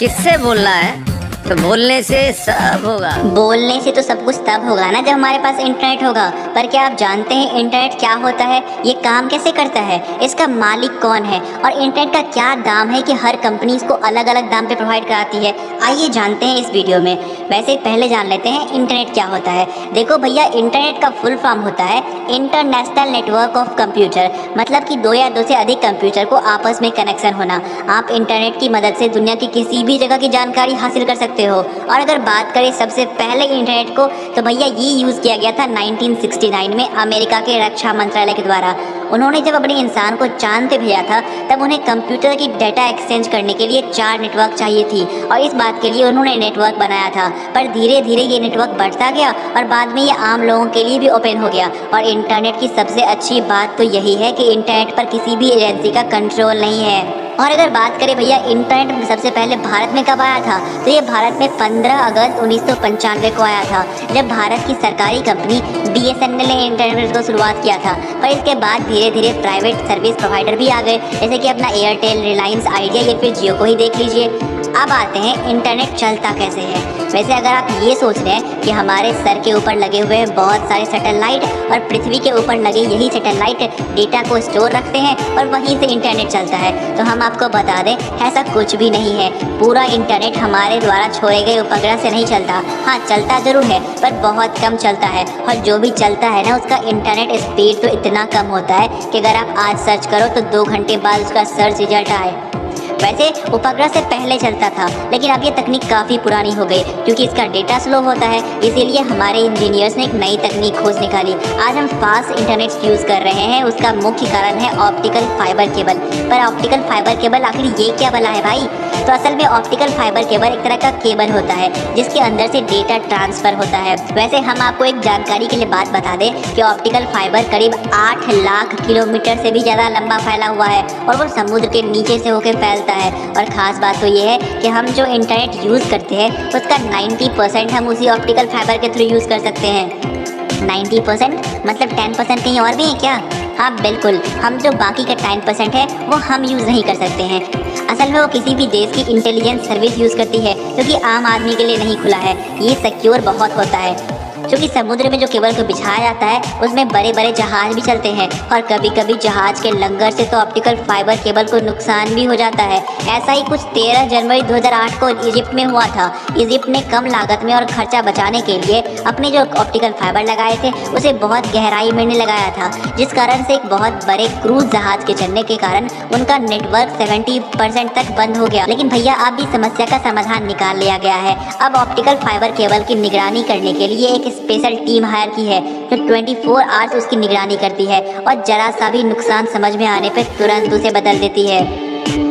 किससे बोलना है? तो बोलने से सब होगा। बोलने से तो सब कुछ तब होगा ना जब हमारे पास इंटरनेट होगा। पर क्या आप जानते हैं इंटरनेट क्या होता है, ये काम कैसे करता है, इसका मालिक कौन है और इंटरनेट का क्या दाम है कि हर कंपनी इसको अलग अलग दाम पे प्रोवाइड कराती है? आइए जानते हैं इस वीडियो में। वैसे पहले जान लेते हैं इंटरनेट क्या होता है। देखो भैया, इंटरनेट का फुल फॉर्म होता है इंटरनेशनल नेटवर्क ऑफ कंप्यूटर। मतलब कि दो या दो से अधिक कंप्यूटर को आपस में कनेक्शन होना। आप इंटरनेट की मदद से दुनिया की किसी भी जगह की जानकारी हासिल कर सकते हो। और अगर बात करें सबसे पहले इंटरनेट को, तो भैया ये यूज़ किया गया था 1969 में अमेरिका के रक्षा मंत्रालय के द्वारा। उन्होंने जब अपने इंसान को चांद पे भेजा था तब उन्हें कंप्यूटर की डाटा एक्सचेंज करने के लिए 4 नेटवर्क चाहिए थी और इस बात के लिए उन्होंने नेटवर्क बनाया था। पर धीरे धीरे ये नेटवर्क बढ़ता गया और बाद में ये आम लोगों के लिए भी ओपन हो गया। और इंटरनेट की सबसे अच्छी बात तो यही है कि इंटरनेट पर किसी भी एजेंसी का कंट्रोल नहीं है। और अगर बात करें भैया इंटरनेट सबसे पहले भारत में कब आया था, तो ये भारत में 15 अगस्त 1995 को आया था, जब भारत की सरकारी कंपनी BSNL ने इंटरनेट को शुरुआत किया था। पर इसके बाद धीरे धीरे प्राइवेट सर्विस प्रोवाइडर भी आ गए, जैसे कि अपना एयरटेल, रिलायंस, आइडिया या फिर जियो को ही देख लीजिए। अब आते हैं इंटरनेट चलता कैसे है। वैसे अगर आप ये सोच रहे हैं कि हमारे सर के ऊपर लगे हुए बहुत सारे सैटेलाइट और पृथ्वी के ऊपर लगे यही सैटेलाइट डेटा को स्टोर रखते हैं और वहीं से इंटरनेट चलता है, तो हम आपको बता दें ऐसा कुछ भी नहीं है। पूरा इंटरनेट हमारे द्वारा छोड़े गए उपग्रह से नहीं चलता। हाँ, चलता जरूर है पर बहुत कम चलता है, और जो भी चलता है ना उसका इंटरनेट स्पीड तो इतना कम होता है कि अगर आप आज सर्च करो तो 2 घंटे बाद उसका सर्च रिजल्ट आए। वैसे उपग्रह से पहले चलता था, लेकिन अब ये तकनीक काफ़ी पुरानी हो गई क्योंकि इसका डेटा स्लो होता है। इसीलिए हमारे इंजीनियर्स ने एक नई तकनीक खोज निकाली। आज हम फास्ट इंटरनेट यूज़ कर रहे हैं। उसका मुख्य कारण है ऑप्टिकल फाइबर केबल। पर ऑप्टिकल फाइबर केबल आखिर ये क्या भला है भाई? तो असल में ऑप्टिकल फाइबर केबल एक तरह का केबल होता है जिसके अंदर से डेटा ट्रांसफ़र होता है। वैसे हम आपको एक जानकारी के लिए बात बता दें कि ऑप्टिकल फाइबर करीब 8 लाख किलोमीटर से भी ज़्यादा लंबा फैला हुआ है और वो समुद्र के नीचे से होकर फैलता है। और ख़ास बात तो ये है कि हम जो इंटरनेट यूज़ करते हैं उसका 90% हम उसी ऑप्टिकल फाइबर के थ्रू यूज़ कर सकते हैं। 90% मतलब 10% कहीं और भी है क्या? हाँ बिल्कुल, हम जो बाकी का 10% है वो हम यूज़ नहीं कर सकते हैं। असल में वो किसी भी देश की इंटेलिजेंस सर्विस यूज़ करती है, क्योंकि आम आदमी के लिए नहीं खुला है। ये सिक्योर बहुत होता है क्योंकि समुद्र में जो केबल को बिछाया जाता है उसमें बड़े बड़े जहाज भी चलते हैं और कभी कभी जहाज के लंगर से तो ऑप्टिकल फाइबर केबल को नुकसान भी हो जाता है। ऐसा ही कुछ 13 जनवरी 2008 को इजिप्ट में हुआ था। इजिप्ट ने कम लागत में और खर्चा बचाने के लिए अपने जो ऑप्टिकल फाइबर लगाए थे उसे बहुत गहराई में नहीं लगाया था, जिस कारण से एक बहुत बड़े क्रूज जहाज के चलने के कारण उनका नेटवर्क 70% तक बंद हो गया। लेकिन भैया अब इस समस्या का समाधान निकाल लिया गया है। अब ऑप्टिकल फाइबर केबल की निगरानी करने के लिए एक स्पेशल टीम हायर की है जो 24 आवर्स उसकी निगरानी करती है और जरा सा भी नुकसान समझ में आने पर तुरंत उसे बदल देती है।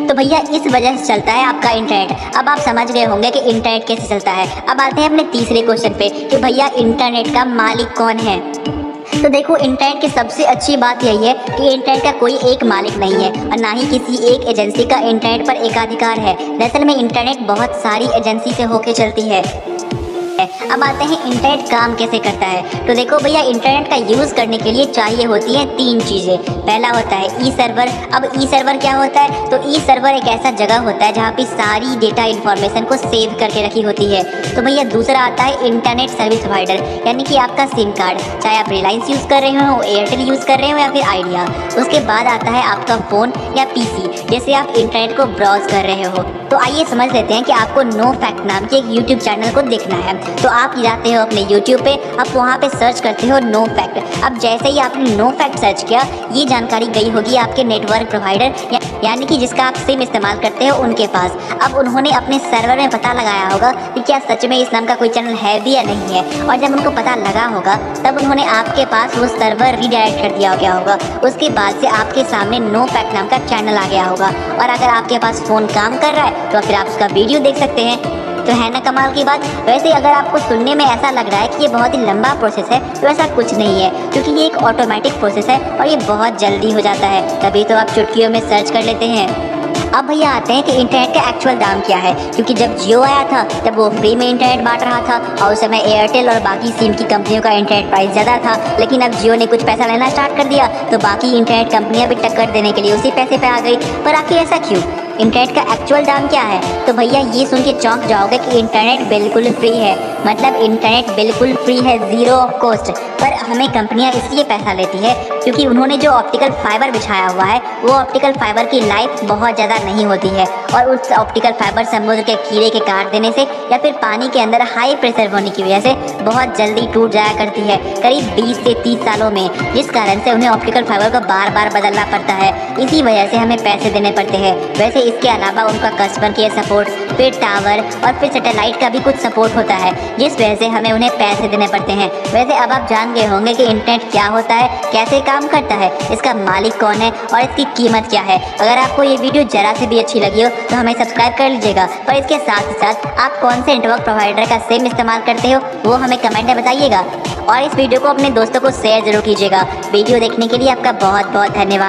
तो भैया इस वजह से चलता है आपका इंटरनेट। अब आप समझ गए होंगे कि इंटरनेट कैसे चलता है। अब आते हैं अपने तीसरे क्वेश्चन पे कि भैया इंटरनेट का मालिक कौन है। तो देखो, इंटरनेट की सबसे अच्छी बात यही है कि इंटरनेट का कोई एक मालिक नहीं है और ना ही किसी एक एजेंसी का इंटरनेट पर एकाधिकार है। दरअसल में इंटरनेट बहुत सारी एजेंसी से होकर चलती है। अब आते हैं इंटरनेट काम कैसे करता है। तो देखो भैया, इंटरनेट का यूज़ करने के लिए चाहिए होती है 3 चीज़ें। पहला होता है ई सर्वर। अब ई सर्वर क्या होता है? तो ई सर्वर एक ऐसा जगह होता है जहाँ पे सारी डेटा इन्फॉर्मेशन को सेव करके रखी होती है। तो भैया दूसरा आता है इंटरनेट सर्विस प्रोवाइडर, यानी कि आपका सिम कार्ड, चाहे आप रिलायंस यूज़ कर रहे हो, एयरटेल यूज़ कर रहे हो या फिर आइडिया। उसके बाद आता है आपका फ़ोन या PC, जैसे आप इंटरनेट को ब्राउज कर रहे हो। तो आइए समझ लेते हैं कि आपको नो फैक्ट नाम के एक यूट्यूब चैनल को देखना है। तो आप जाते हो अपने यूट्यूब पे, आप वहाँ पे सर्च करते हो नो फैक्ट। अब जैसे ही आपने नो फैक्ट सर्च किया, ये जानकारी गई होगी आपके नेटवर्क प्रोवाइडर यानी कि जिसका आप सिम इस्तेमाल करते हो उनके पास। अब उन्होंने अपने सर्वर में पता लगाया होगा कि क्या सच में इस नाम का कोई चैनल है भी या नहीं है, और जब उनको पता लगा होगा तब उन्होंने आपके पास वो सर्वर रीडायरेक्ट कर दिया गया होगा। उसके बाद से आपके सामने नो फैक्ट नाम का चैनल आ गया होगा, और अगर आपके पास फ़ोन काम कर रहा है तो फिर आप उसका वीडियो देख सकते हैं। तो है ना कमाल की बात। वैसे अगर आपको सुनने में ऐसा लग रहा है कि ये बहुत ही लंबा प्रोसेस है, तो ऐसा कुछ नहीं है, क्योंकि ये एक ऑटोमेटिक प्रोसेस है और ये बहुत जल्दी हो जाता है। तभी तो आप चुटकियों में सर्च कर लेते हैं। अब भैया आते हैं कि इंटरनेट का एक्चुअल दाम क्या है, क्योंकि जब जियो आया था तब वो फ्री में इंटरनेट बांट रहा था और उस समय एयरटेल और बाकी सिम की कंपनियों का इंटरनेट प्राइस ज़्यादा था। लेकिन अब जियो ने कुछ पैसा लेना स्टार्ट कर दिया तो बाकी इंटरनेट कंपनियां भी टक्कर देने के लिए उसी पैसे पे आ गई। पर आखिर ऐसा क्यों? इंटरनेट का एक्चुअल दाम क्या है, तो भैया ये सुन के चौंक जाओगे कि इंटरनेट बिल्कुल फ्री है। मतलब इंटरनेट बिल्कुल फ्री है, जीरो ऑफ कॉस्ट। पर हमें कंपनियां इसलिए पैसा लेती है क्योंकि उन्होंने जो ऑप्टिकल फाइबर बिछाया हुआ है वो ऑप्टिकल फाइबर की लाइफ बहुत ज़्यादा नहीं होती है, और उस ऑप्टिकल फाइबर समुद्र के कीड़े के काट देने से या फिर पानी के अंदर हाई प्रेशर होने की वजह से बहुत जल्दी टूट जाया करती है, करीब 20 से 30 सालों में, जिस कारण से उन्हें ऑप्टिकल फाइबर को बार बार बदलना पड़ता है। इसी वजह से हमें पैसे देने पड़ते हैं। वैसे इसके अलावा उनका कस्टमर केयर सपोर्ट, फिर टावर और फिर सैटेलाइट का भी कुछ सपोर्ट होता है, जिस वजह से हमें उन्हें पैसे देने पड़ते हैं। वैसे अब आप जान गए होंगे कि इंटरनेट क्या होता है, कैसे काम करता है, इसका मालिक कौन है और इसकी कीमत क्या है। अगर आपको ये वीडियो जरा से भी अच्छी लगी हो तो हमें सब्सक्राइब कर लीजिएगा, पर इसके साथ ही साथ आप कौन से नेटवर्क प्रोवाइडर का सिम इस्तेमाल करते हो वो हमें कमेंट में बताइएगा, और इस वीडियो को अपने दोस्तों को शेयर जरूर कीजिएगा। वीडियो देखने के लिए आपका बहुत बहुत धन्यवाद।